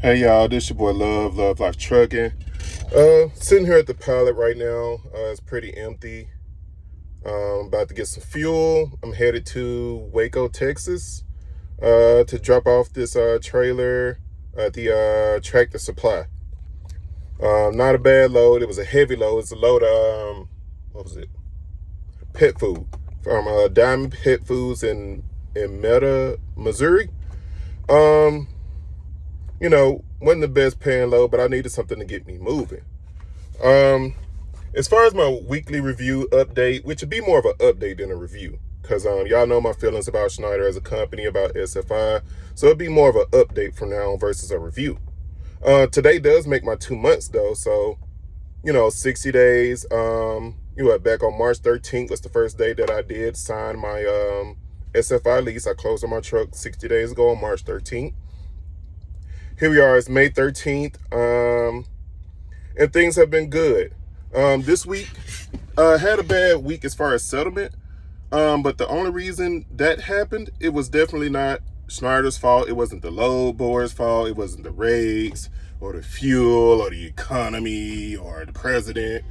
Hey y'all, this your boy Love Life Trucking. Sitting here at the pilot right now. It's pretty empty. About to get some fuel. I'm headed to Waco, Texas, to drop off this trailer at the Tractor Supply. Not a bad load. It was a heavy load. It's a load of what was it? Pet food from Diamond Pet Foods in Meta, Missouri. Um, wasn't the best paying load, but I needed something to get me moving. Um, as far as my weekly review update, which would be more of an update than a review, because y'all know my feelings about Schneider as a company, about SFI, so it'd be more of an update from now on versus a review. Today does make my 2 months though, so 60 days. Back on March 13th was the first day that I did sign my SFI lease. I closed on my truck 60 days ago on March 13th. Here we are, it's May 13th, and things have been good. This week, had a bad week as far as settlement, but the only reason that happened, it was definitely not Schneider's fault. It wasn't the load board's fault. It wasn't the rates or the fuel or the economy or the president.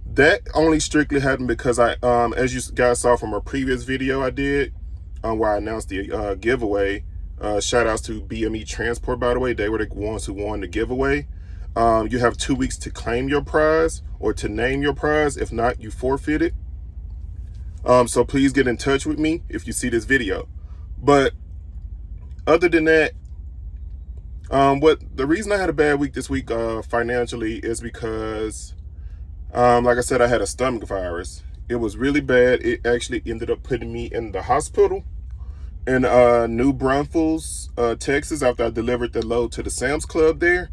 That only strictly happened because as you guys saw from a previous video I did, where I announced the giveaway. Shout outs to BME Transport, by the way. They were the ones who won the giveaway. You have 2 weeks to claim your prize or to name your prize. If not, you forfeit it. So please get in touch with me if you see this video. But other than that, the reason I had a bad week this week financially is because, like I said, I had a stomach virus. It was really bad. It actually ended up putting me in the hospital in New Braunfels, Texas, after I delivered the load to the Sam's Club there.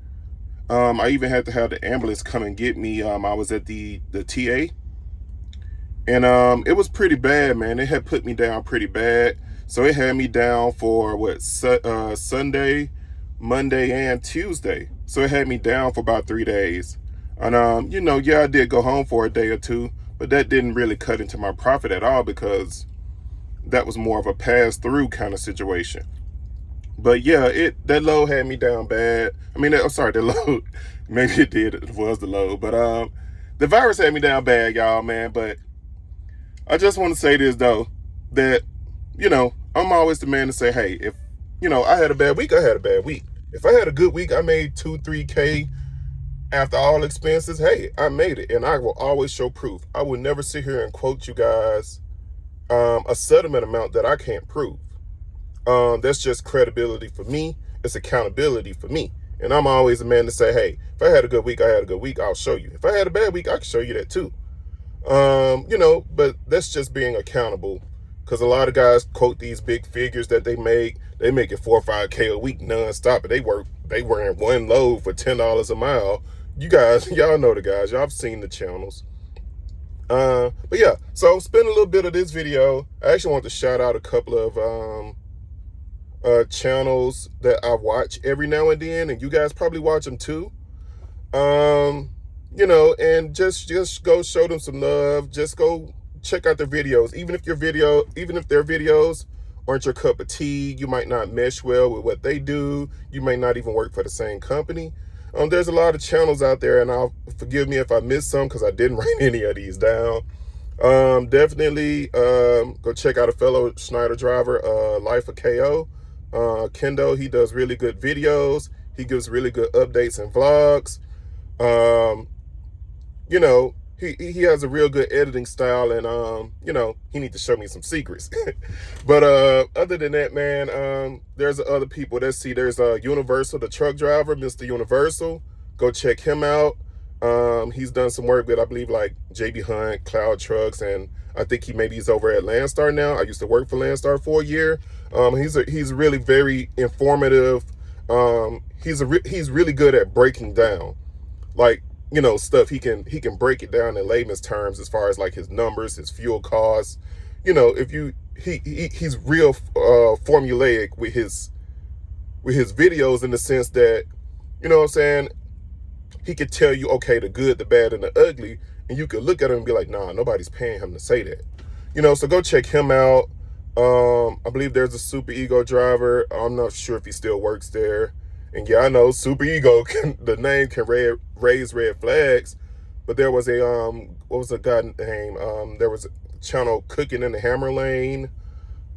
I even had to have the ambulance come and get me. I was at the TA, and it was pretty bad, man. It had put me down pretty bad. So it had me down for Sunday, Monday, and Tuesday. So it had me down for about 3 days. And I did go home for a day or two, but that didn't really cut into my profit at all because that was more of a pass-through kind of situation. But yeah, that load had me down bad. I mean, I'm sorry, the load, maybe it was the load, but the virus had me down bad, y'all, man. But I just want to say this though, that I'm always the man to say, hey, if I had a bad week, I had a bad week. If I had a good week, I made 2-3K after all expenses. Hey, I made it, and I will always show proof. I will never sit here and quote you guys a settlement amount that I can't prove. That's just credibility for me. It's accountability for me. And I'm always a man to say, hey, if I had a good week, I had a good week, I'll show you. If I had a bad week, I can show you that too. But that's just being accountable, because a lot of guys quote these big figures that they make it 4 or 5K a week nonstop, but they wearing one load for $10 a mile. You guys, y'all know the guys, y'all have seen the channels. But yeah, so spend a little bit of this video. I actually want to shout out a couple of channels that I watch every now and then, and you guys probably watch them too. And just go show them some love. Just go check out their videos. Even if their videos aren't your cup of tea, you might not mesh well with what they do, you may not even work for the same company. There's a lot of channels out there, and forgive me if I missed some because I didn't write any of these down. Definitely go check out a fellow Schneider driver, Life of KO. Kendo, he does really good videos. He gives really good updates and vlogs. He has a real good editing style, and he needs to show me some secrets. But other than that, man, there's other people. There's Universal, the truck driver, Mr. Universal. Go check him out. He's done some work with, I believe, like JB Hunt, Cloud Trucks, and I think he's over at Landstar now. I used to work for Landstar for a year. He's really very informative. He's really good at breaking down, like, stuff. He can break it down in layman's terms as far as like his numbers, his fuel costs. He's real formulaic with his videos, in the sense that, what I'm saying, he could tell you, okay, the good, the bad, and the ugly, and you could look at him and be like, nah, nobody's paying him to say that. So go check him out. I believe there's a Super Ego driver. I'm not sure if he still works there. And yeah, I know super ego the name can raise red flags, but there was a what was the guy name? There was a channel Cooking in the Hammer Lane.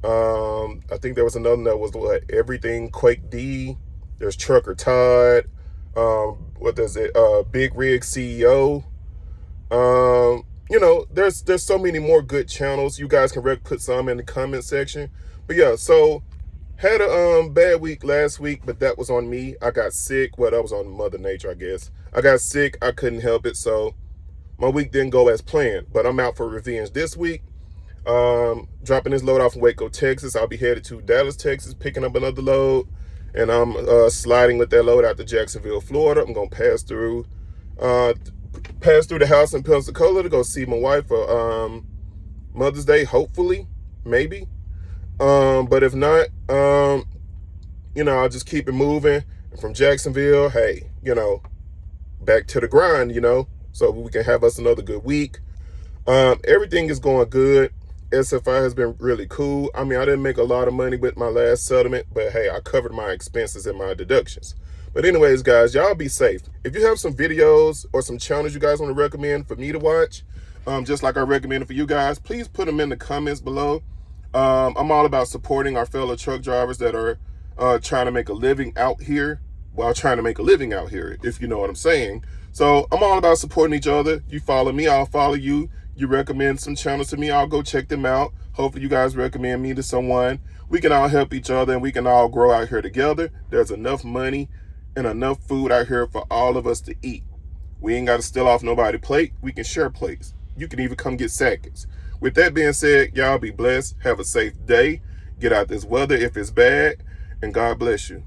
I think there was another that was what, Everything Quake D. There's Trucker Todd. What is it? Big Rig CEO. You know, there's so many more good channels. You guys can put some in the comment section. But yeah, so had a bad week last week, but that was on me. I got sick. Well, that was on Mother Nature, I guess. I got sick. I couldn't help it. So my week didn't go as planned. But I'm out for revenge this week. Dropping this load off in Waco, Texas. I'll be headed to Dallas, Texas, picking up another load. And I'm sliding with that load out to Jacksonville, Florida. I'm going to pass through the house in Pensacola to go see my wife for Mother's Day, hopefully, maybe. But if not, you know, I'll just keep it moving. And from Jacksonville, hey, you know, back to the grind, you know, so we can have us another good week. Everything is going good. SFI has been really cool. I mean, I didn't make a lot of money with my last settlement, but hey, I covered my expenses and my deductions. But anyways, guys, y'all be safe. If you have some videos or some channels you guys want to recommend for me to watch, just like I recommended for you guys, please put them in the comments below. I'm all about supporting our fellow truck drivers that are trying to make a living out here while trying to make a living out here, if you know what I'm saying. So I'm all about supporting each other. You follow me, I'll follow you. You recommend some channels to me, I'll go check them out. Hopefully you guys recommend me to someone. We can all help each other and we can all grow out here together. There's enough money and enough food out here for all of us to eat. We ain't got to steal off nobody's plate. We can share plates. You can even come get seconds. With that being said, y'all be blessed. Have a safe day. Get out this weather if it's bad. And God bless you.